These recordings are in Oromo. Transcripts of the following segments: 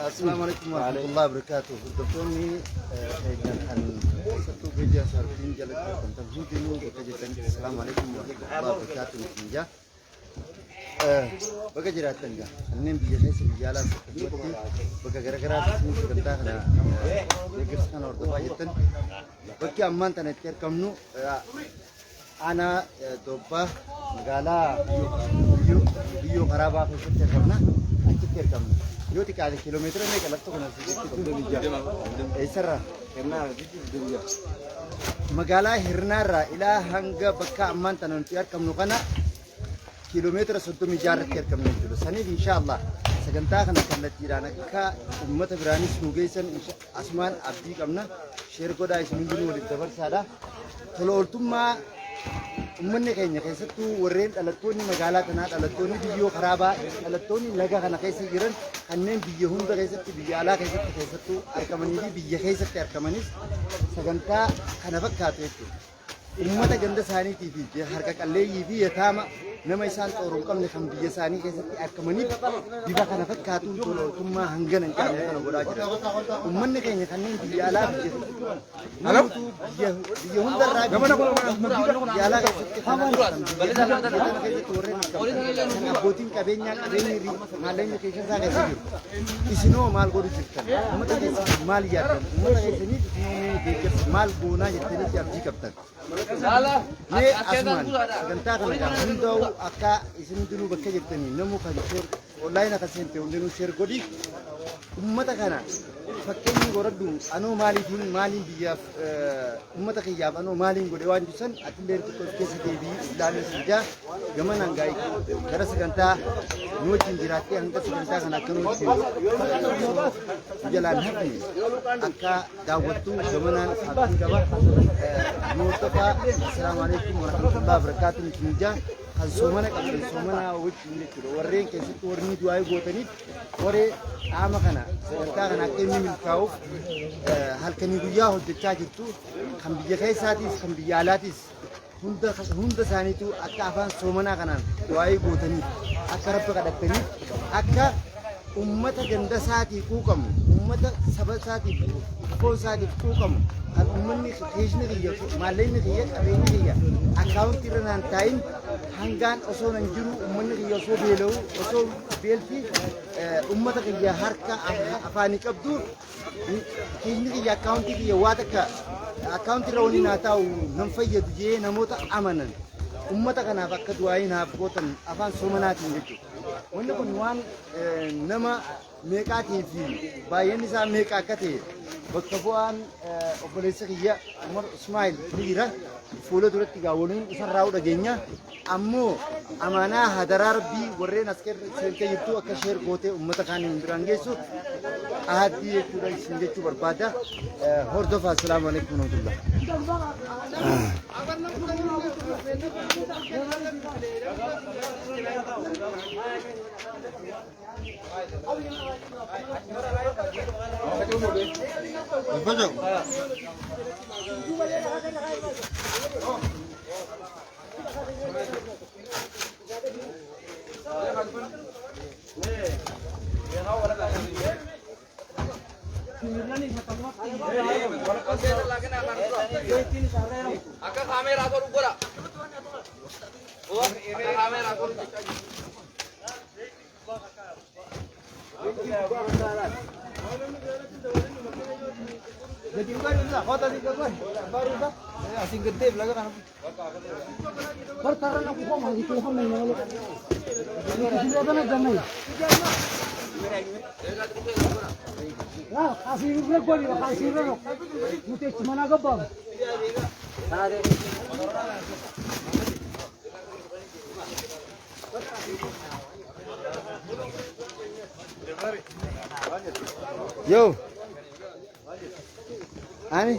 السلام عليكم ورحمة الله وبركاته. دكتورني كان satu meja sarfin jalan tentang hubungan kekejutan. Assalamualaikum warahmatullahi wabarakatuh. Ninja. Baga jiratan ga. Annem biya sai sun jala seperti baga gara-gara sun segenta kana. Dekirsan ordo bajetan. Bagi amman tanet ker kamnu ana doba magala biyo karaba ko setter karna ker kamnu. Yo ti kali kilometer ne kalak to kana itu bija. Esara karena bija. Magala hirnara ila hanga bakka amman tanan tiar kamnu kana kilometer 100 mijar tiar kamnu itu. Sani insyaallah saganta kana kallatira nakka ummata birani sugaisan asman abdi kamna share goda ismindu wali dabar sada tolo ultumma ummanni keenya keessattuu warreen dhalattoonni magaalaa kanaa dhalattoonni biyyoo karaabaa dhalattoonni laga kana keessa jiran kanneen biyya hunda keessatti biyya alaa keessattuu argamanii fi biyya keessatti argamanis sagantaa kana fakkaatu jechuudha. Ummata ganda isaaniitii fi harka qalleeyyii fi yataama nama isaan xooruun qabne kan biyya isaanii keessatti argamaniif bifa kana fakkaatuun tolootummaa hangana hin qabne kana godhaa jira. Ummanni keenya kanneen biyya alaa biyya hundarraa biyya alaa keessatti warreen abbootiin qabeenyaa qabeenyi maalleen keessa isaa keessa jiru. Isinoo maal godhu jirtan? Ummata keessatti maal yaaddan? Ummata keessaniif deeggarsa maal goonaa jettanii abdii qabdan? Mee asumaan sagantaa kana gaafa hundaa'u akka isin dinuu bakka jirtanii namu kan online akka seente hundinuu share godhi ummata kana fakkeenyi goradhu anoo maaliitiin maaliin biyyaaf ummata kiyyaaf anoo maaliin godhe waan jisan atillee tokko keessa deebii ilaalee sijaa gama nangaa'ii gara sagantaa nu wajjin jiraattee hanga sagantaa kana akka nuti jalaan hafne akka daawwattuu gamanaan abdii qaba nuurtofaa assalaamu alaikum warahmatullahi wabarakatuh nijaa kan soomana qabne soomana wajjin jechuudha warreen keessatti warri du'aa gootaniif waree qaama kana sagantaa kana akka inni milkaa'uuf halkanii guyyaa hojjechaa jirtu kan biyya keessaatiis kan biyya alaatiis hunda isaaniitu akka afaan soomanaa kanaan du'aa gootaniif akka rabbi kadhataniif akka ummata ganda isaatii quuqamu ummata saba isaatii foon isaatii quuqamu kan ummanni keeshni kiyya maalleen kiyya qabeenyi kiyya akkaawunti irra naan taa'in hangaan osoo nan jiru ummanni kiyya osoo beela'u osoo beelti ummata kiyya harka afaanii qabdu keeshni kiyya akkaawunti kiyya waa takka akkaawunti irra waliin haa taa'u nan fayyadu jee namoota amanan ummata kanaaf akka du'aayi naaf gootan afaan soomanaatiin jechuudha. Wanni kun waan nama meeqaatii fi baay'een isaa meeqa akka ta'e bakka bu'aan obboleessa kiyya Umar Ismail ni jira fuula duratti gaa waliin isarraa dhageenya ammoo amaanaa hadaraa rabbii warreen as seentee jirtu akka sheer gootee ummata kaaniin biraan geessu ahadii jechuudha isin jechuu barbaada hordofaa assalaamu alaikum warahmatullah. Akka kamera ko rugora. Oh, kamera ko. Jadi baru lah, kota di kawan. Baru dah. Asing gede belaga kan. Pertaran aku kok masih tuh main lalu. Ini ada nak jangan. Nah, kasih juga gua ni, kasih juga. Mute cuma nak apa? Yo. Ani.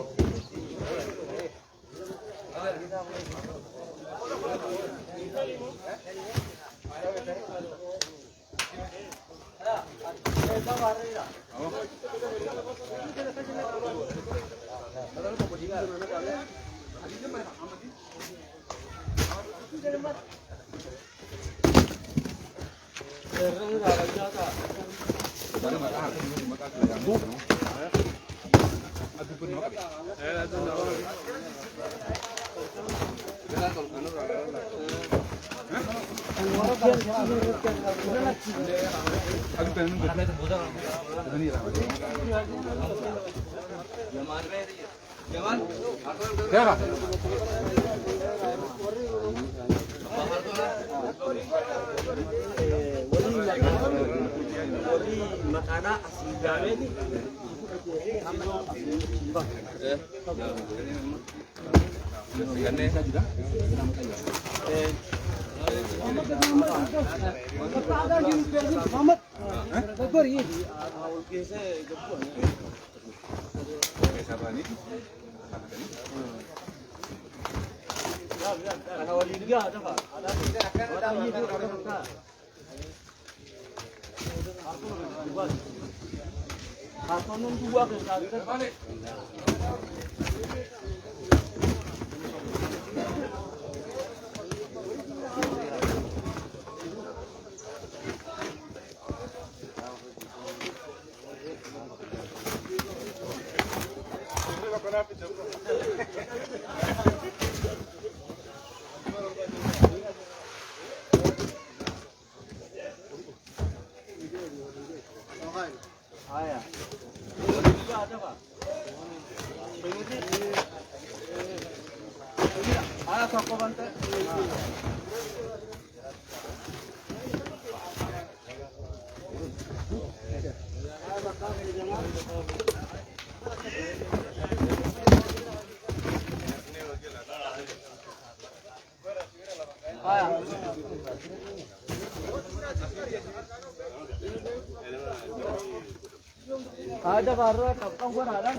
Ada baru kapang pun ada.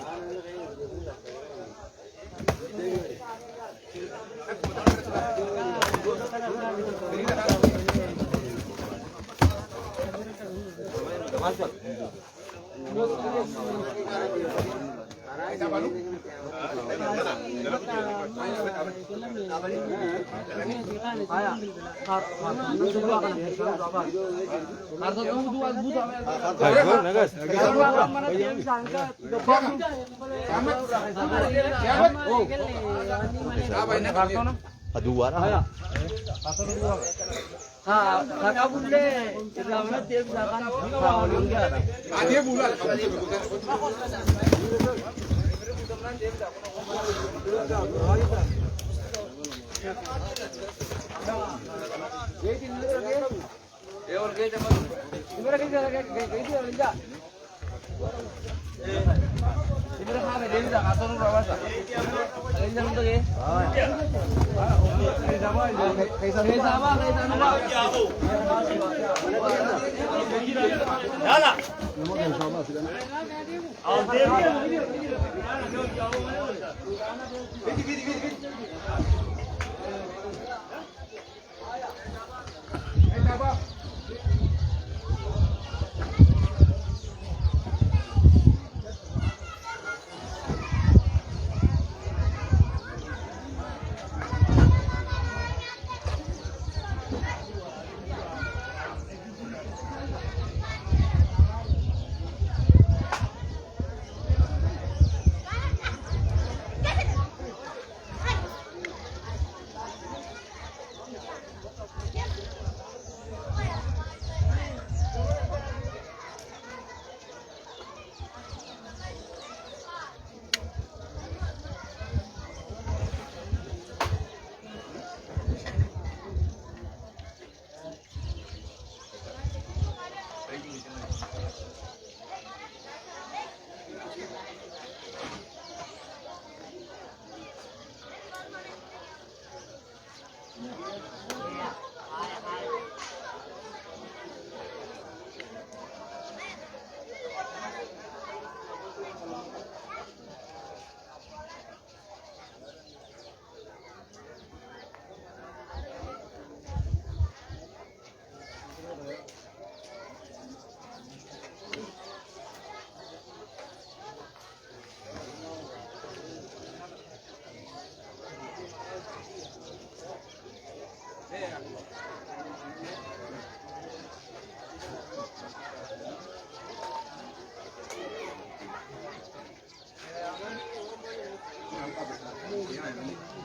Dua lah. Kakak bunda, selama dia misalkan kau lingga. Dia bulan. Amin.